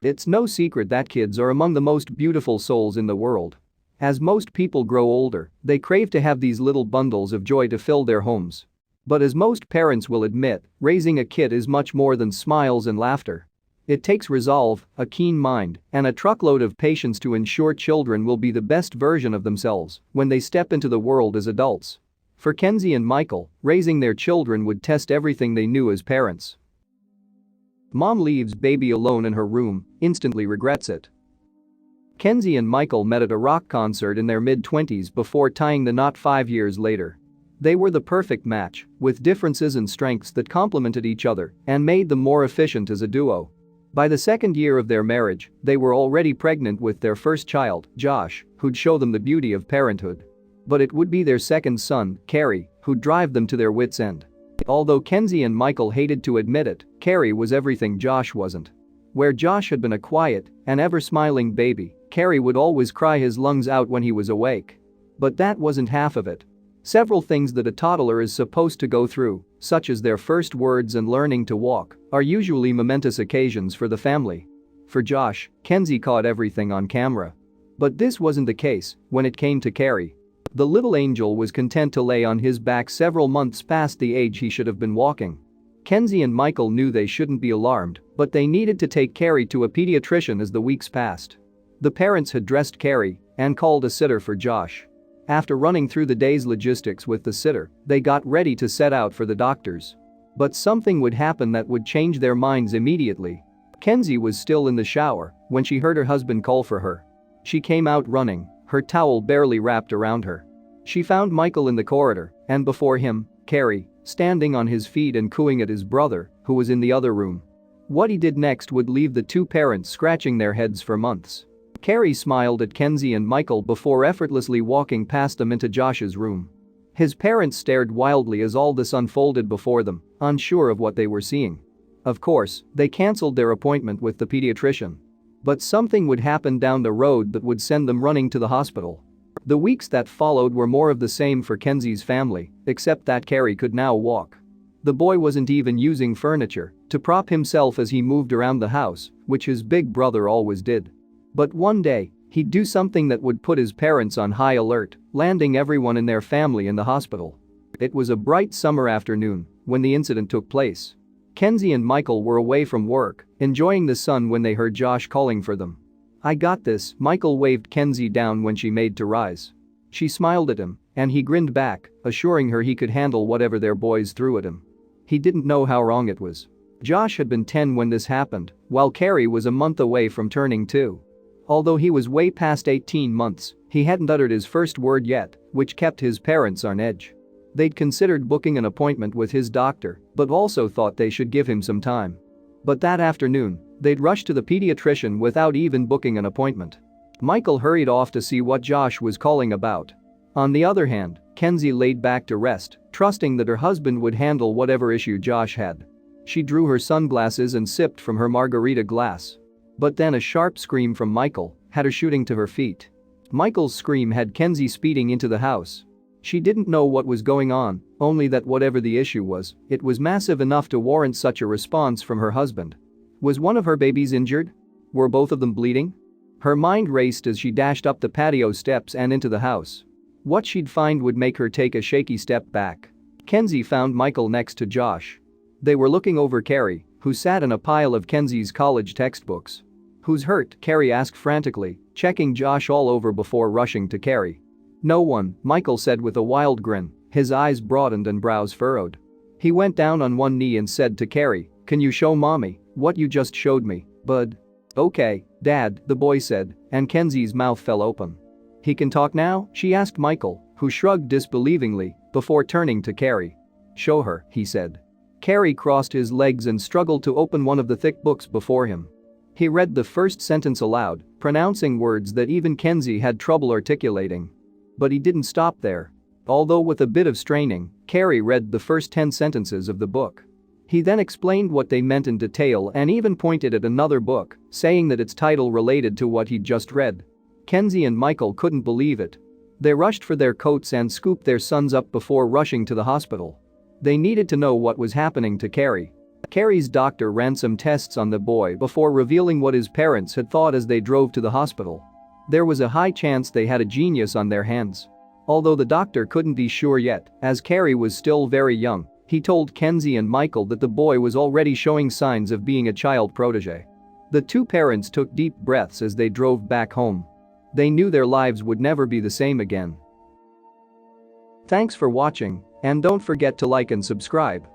It's no secret that kids are among the most beautiful souls in the world. As most people grow older, they crave to have these little bundles of joy to fill their homes. But as most parents will admit, raising a kid is much more than smiles and laughter. It takes resolve, a keen mind, and a truckload of patience to ensure children will be the best version of themselves when they step into the world as adults. For Kenzie and Michael, raising their children would test everything they knew as parents. Mom leaves baby alone in her room, instantly regrets it. Kenzie and Michael met at a rock concert in their mid-20s before tying the knot 5 years later. They were the perfect match, with differences and strengths that complemented each other and made them more efficient as a duo. By the second year of their marriage, they were already pregnant with their first child, Josh, who'd show them the beauty of parenthood. But it would be their second son, Carrie, who'd drive them to their wits' end. Although Kenzie and Michael hated to admit it, Carrie was everything Josh wasn't. Where Josh had been a quiet and ever-smiling baby, Carrie would always cry his lungs out when he was awake. But that wasn't half of it. Several things that a toddler is supposed to go through, such as their first words and learning to walk, are usually momentous occasions for the family. For Josh, Kenzie caught everything on camera. But this wasn't the case when it came to Carrie. The little angel was content to lay on his back several months past the age he should have been walking. Kenzie and Michael knew they shouldn't be alarmed, but they needed to take Carrie to a pediatrician as the weeks passed. The parents had dressed Carrie and called a sitter for Josh. After running through the day's logistics with the sitter, they got ready to set out for the doctors. But something would happen that would change their minds immediately. Kenzie was still in the shower when she heard her husband call for her. She came out running, her towel barely wrapped around her. She found Michael in the corridor, and before him, Carrie, standing on his feet and cooing at his brother, who was in the other room. What he did next would leave the two parents scratching their heads for months. Carrie smiled at Kenzie and Michael before effortlessly walking past them into Josh's room. His parents stared wildly as all this unfolded before them, unsure of what they were seeing. Of course, they canceled their appointment with the pediatrician. But something would happen down the road that would send them running to the hospital. The weeks that followed were more of the same for Kenzie's family, except that Carrie could now walk. The boy wasn't even using furniture to prop himself as he moved around the house, which his big brother always did. But one day, he'd do something that would put his parents on high alert, landing everyone in their family in the hospital. It was a bright summer afternoon when the incident took place. Kenzie and Michael were away from work, enjoying the sun when they heard Josh calling for them. "I got this," Michael waved Kenzie down when she made to rise. She smiled at him, and he grinned back, assuring her he could handle whatever their boys threw at him. He didn't know how wrong it was. Josh had been 10 when this happened, while Carrie was a month away from turning 2. Although he was way past 18 months, he hadn't uttered his first word yet, which kept his parents on edge. They'd considered booking an appointment with his doctor, but also thought they should give him some time. But that afternoon, they'd rushed to the pediatrician without even booking an appointment. Michael hurried off to see what Josh was calling about. On the other hand, Kenzie laid back to rest, trusting that her husband would handle whatever issue Josh had. She drew her sunglasses and sipped from her margarita glass. But then a sharp scream from Michael had her shooting to her feet. Michael's scream had Kenzie speeding into the house. She didn't know what was going on, only that whatever the issue was, it was massive enough to warrant such a response from her husband. Was one of her babies injured? Were both of them bleeding? Her mind raced as she dashed up the patio steps and into the house. What she'd find would make her take a shaky step back. Kenzie found Michael next to Josh. They were looking over Carrie, who sat in a pile of Kenzie's college textbooks. "Who's hurt?" Carrie asked frantically, checking Josh all over before rushing to Carrie. "No one," Michael said with a wild grin, his eyes broadened and brows furrowed. He went down on one knee and said to Carrie, "Can you show mommy what you just showed me, bud?" "Okay, Dad," the boy said, and Kenzie's mouth fell open. "He can talk now?" she asked Michael, who shrugged disbelievingly before turning to Carrie. "Show her," he said. Carrie crossed his legs and struggled to open one of the thick books before him. He read the first sentence aloud, pronouncing words that even Kenzie had trouble articulating. But he didn't stop there. Although with a bit of straining, Carrie read the first 10 sentences of the book. He then explained what they meant in detail and even pointed at another book, saying that its title related to what he'd just read. Kenzie and Michael couldn't believe it. They rushed for their coats and scooped their sons up before rushing to the hospital. They needed to know what was happening to Carrie. Carrie's doctor ran some tests on the boy before revealing what his parents had thought as they drove to the hospital. There was a high chance they had a genius on their hands. Although the doctor couldn't be sure yet, as Carrie was still very young, he told Kenzie and Michael that the boy was already showing signs of being a child protege. The two parents took deep breaths as they drove back home. They knew their lives would never be the same again. Thanks for watching, and don't forget to like and subscribe.